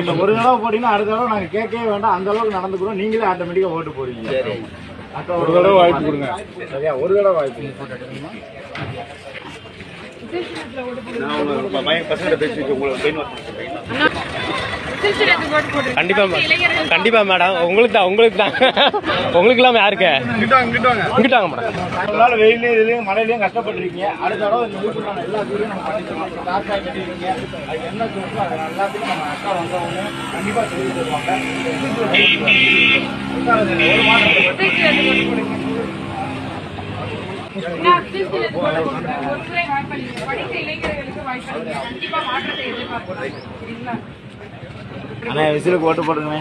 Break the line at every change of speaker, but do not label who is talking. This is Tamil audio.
இந்த ஒரு தடவை போட்டீங்கன்னா அடுத்த தடவை நாங்கள் கேட்கவே வேண்டாம், அந்த அளவுக்கு நடந்துக்கிறோம். நீங்களே ஆட்டோமேட்டிக்காக ஓட்டு போடுவீங்க. ஒரு தடவை வாய்ப்பு கொடுங்க. சரியா, ஒரு தடவை வாய்ப்பு.
கண்டிப்பா மேடம், உங்களுக்கு தான் உங்களுக்கு இல்லாம யாருக்கு இங்கிட்டாங்க மேடம்.
அதனால வெயிலையும் இதுலயும் மழையிலையும் கஷ்டப்பட்டிருக்கீங்க. அடுத்த தடவை இந்த ஊருக்கான எல்லா தூரையும் நம்ம பண்ணிக்கலாம். காசா கட்டிருக்கீங்க, அது என்ன சொல்றோம் அது எல்லாத்தையும் நம்ம அக்கா வந்தவங்க கண்டிப்பா சொல்லி தருவாங்க. ஒரு மாதம் ஆனா விசிலுக்கு ஓட்டு போடுங்க.